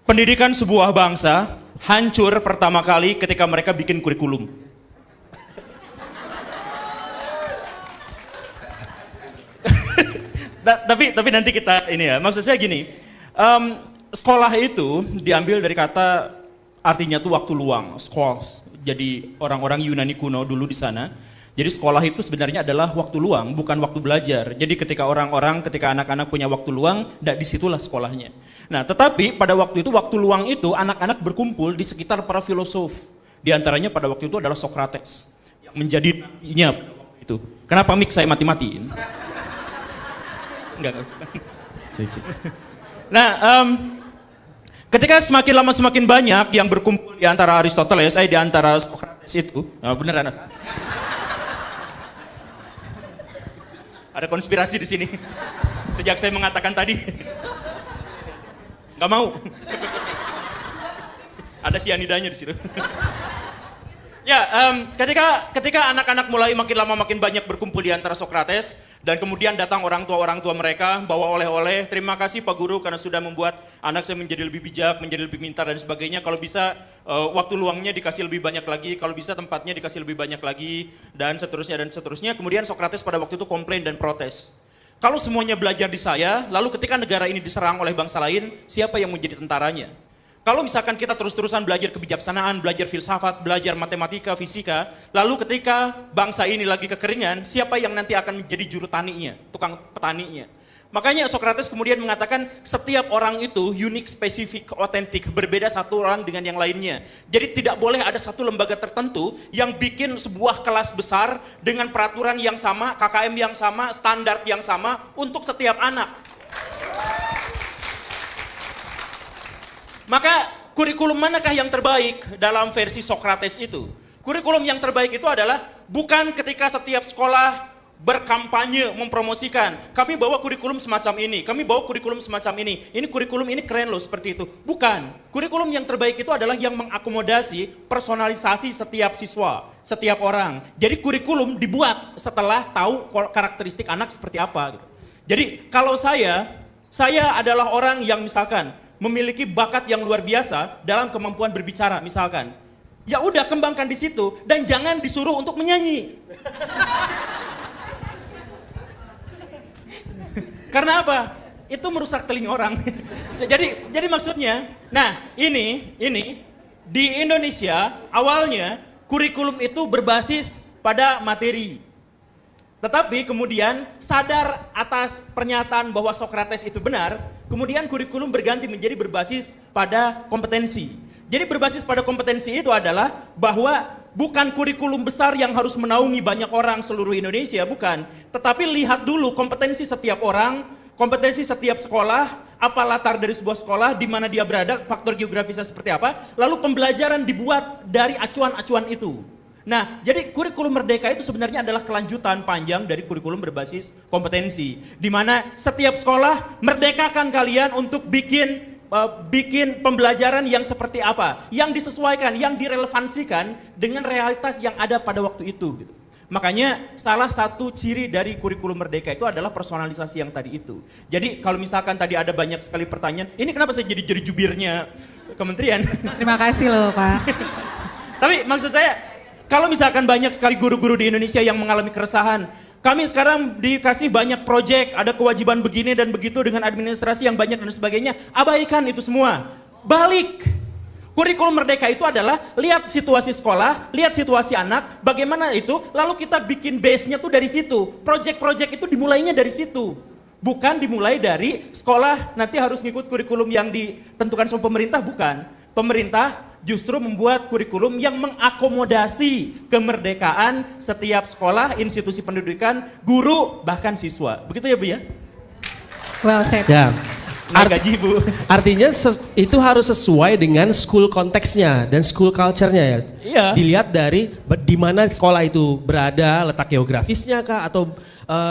Pendidikan sebuah bangsa hancur pertama kali ketika mereka bikin kurikulum. Tapi nanti kita ini ya, maksud saya gini, sekolah itu diambil dari kata artinya tuh waktu luang, skos. Jadi orang-orang Yunani kuno dulu di sana. Jadi sekolah itu sebenarnya adalah waktu luang, bukan waktu belajar. Jadi ketika anak-anak punya waktu luang, disitulah sekolahnya. Nah, tetapi pada waktu luang itu anak-anak berkumpul di sekitar para filosof. Di antaranya pada waktu itu adalah Socrates yang menjadi nabinya pada waktu itu. Kenapa mic saya mati-matiin? Enggak usah. Nah, ketika semakin lama semakin banyak yang berkumpul di antara Aristoteles, di antara Socrates itu, beneran. Ada konspirasi di sini. Sejak saya mengatakan tadi, nggak mau. Ada sianidanya di situ. Ya, ketika anak-anak mulai makin lama makin banyak berkumpul di antara Socrates dan kemudian datang orang tua mereka bawa oleh-oleh. Terima kasih Pak Guru karena sudah membuat anak saya menjadi lebih bijak, menjadi lebih pintar dan sebagainya. Kalau bisa waktu luangnya dikasih lebih banyak lagi, kalau bisa tempatnya dikasih lebih banyak lagi dan seterusnya dan seterusnya. Kemudian Socrates pada waktu itu komplain dan protes. Kalau semuanya belajar di saya, lalu ketika negara ini diserang oleh bangsa lain, siapa yang menjadi tentaranya? Kalau misalkan kita terus-terusan belajar kebijaksanaan, belajar filsafat, belajar matematika, fisika, lalu ketika bangsa ini lagi kekeringan, siapa yang nanti akan menjadi juru taninya, tukang petaninya? Makanya Socrates kemudian mengatakan setiap orang itu unik, spesifik, otentik, berbeda satu orang dengan yang lainnya. Jadi tidak boleh ada satu lembaga tertentu yang bikin sebuah kelas besar dengan peraturan yang sama, KKM yang sama, standar yang sama untuk setiap anak. Maka kurikulum manakah yang terbaik dalam versi Socrates itu? Kurikulum yang terbaik itu adalah bukan ketika setiap sekolah berkampanye mempromosikan, kami bawa kurikulum semacam ini, kami bawa kurikulum semacam ini kurikulum ini keren loh seperti itu. Bukan, kurikulum yang terbaik itu adalah yang mengakomodasi personalisasi setiap siswa, setiap orang. Jadi kurikulum dibuat setelah tahu karakteristik anak seperti apa. Jadi kalau saya adalah orang yang misalkan memiliki bakat yang luar biasa dalam kemampuan berbicara misalkan. Ya udah kembangkan di situ dan jangan disuruh untuk menyanyi. Karena apa? Itu merusak telinga orang. jadi maksudnya, nah ini di Indonesia awalnya kurikulum itu berbasis pada materi. Tetapi kemudian sadar atas pernyataan bahwa Socrates itu benar, kemudian kurikulum berganti menjadi berbasis pada kompetensi. Jadi berbasis pada kompetensi itu adalah bahwa bukan kurikulum besar yang harus menaungi banyak orang seluruh Indonesia, bukan. Tetapi lihat dulu kompetensi setiap orang, kompetensi setiap sekolah, apa latar dari sebuah sekolah, di mana dia berada, faktor geografisnya seperti apa, lalu pembelajaran dibuat dari acuan-acuan itu. Nah, jadi kurikulum merdeka itu sebenarnya adalah kelanjutan panjang dari kurikulum berbasis kompetensi. Di mana setiap sekolah merdekakan kalian untuk bikin pembelajaran yang seperti apa, yang disesuaikan, yang direlevansikan dengan realitas yang ada pada waktu itu. Gitu. Makanya salah satu ciri dari kurikulum merdeka itu adalah personalisasi yang tadi itu. Jadi kalau misalkan tadi ada banyak sekali pertanyaan, ini kenapa saya jadi jubirnya kementerian? Terima kasih loh Pak. Tapi maksud saya, kalau misalkan banyak sekali guru-guru di Indonesia yang mengalami keresahan, kami sekarang dikasih banyak proyek, ada kewajiban begini dan begitu dengan administrasi yang banyak dan sebagainya, abaikan itu semua. Balik. Kurikulum merdeka itu adalah lihat situasi sekolah, lihat situasi anak, bagaimana itu, lalu kita bikin base-nya tuh dari situ. Proyek-proyek itu dimulainya dari situ. Bukan dimulai dari sekolah nanti harus ngikut kurikulum yang ditentukan sama pemerintah, bukan. Pemerintah justru membuat kurikulum yang mengakomodasi kemerdekaan setiap sekolah, institusi pendidikan, guru, bahkan siswa. Begitu ya Bu ya? Well said. Ya. Gaji Bu. Artinya itu harus sesuai dengan school konteksnya dan school culture-nya ya. Iya. Dilihat dari di mana sekolah itu berada, letak geografisnya kah, atau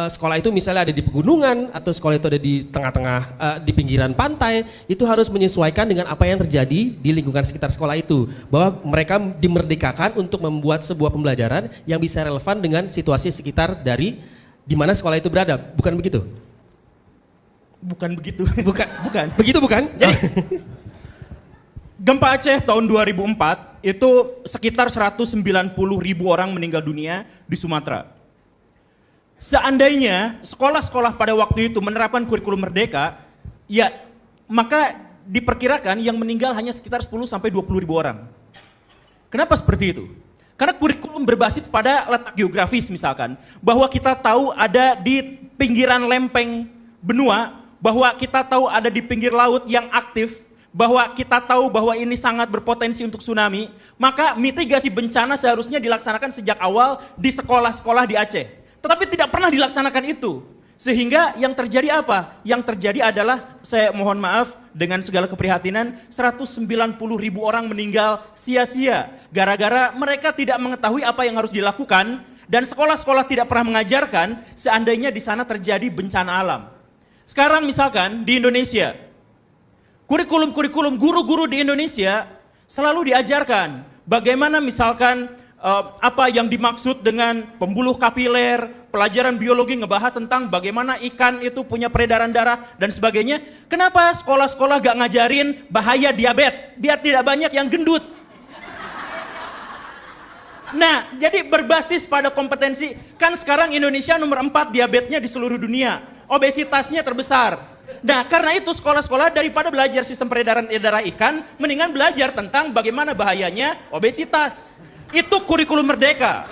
sekolah itu misalnya ada di pegunungan, atau sekolah itu ada di tengah-tengah, di pinggiran pantai, itu harus menyesuaikan dengan apa yang terjadi di lingkungan sekitar sekolah itu. Bahwa mereka dimerdekakan untuk membuat sebuah pembelajaran yang bisa relevan dengan situasi sekitar dari di mana sekolah itu berada, bukan begitu? Bukan begitu. Bukan. Bukan. Begitu bukan? Jadi, Gempa Aceh tahun 2004 itu sekitar 190.000 orang meninggal dunia di Sumatera. Seandainya sekolah-sekolah pada waktu itu menerapkan kurikulum merdeka, ya maka diperkirakan yang meninggal hanya sekitar 10 sampai 20.000 orang. Kenapa seperti itu? Karena kurikulum berbasis pada letak geografis misalkan, bahwa kita tahu ada di pinggiran lempeng benua, bahwa kita tahu ada di pinggir laut yang aktif, bahwa kita tahu bahwa ini sangat berpotensi untuk tsunami, maka mitigasi bencana seharusnya dilaksanakan sejak awal di sekolah-sekolah di Aceh. Tetapi tidak pernah dilaksanakan itu. Sehingga yang terjadi apa? Yang terjadi adalah, saya mohon maaf dengan segala keprihatinan, 190.000 orang meninggal sia-sia. Gara-gara mereka tidak mengetahui apa yang harus dilakukan, dan sekolah-sekolah tidak pernah mengajarkan seandainya di sana terjadi bencana alam. Sekarang misalkan di Indonesia, kurikulum guru-guru di Indonesia selalu diajarkan bagaimana misalkan apa yang dimaksud dengan pembuluh kapiler, pelajaran biologi ngebahas tentang bagaimana ikan itu punya peredaran darah dan sebagainya. Kenapa sekolah-sekolah gak ngajarin bahaya diabetes biar tidak banyak yang gendut? Nah, jadi berbasis pada kompetensi, kan sekarang Indonesia nomor 4 diabetesnya di seluruh dunia, obesitasnya terbesar. Nah, karena itu sekolah-sekolah daripada belajar sistem peredaran darah ikan, mendingan belajar tentang bagaimana bahayanya obesitas. Itu kurikulum merdeka.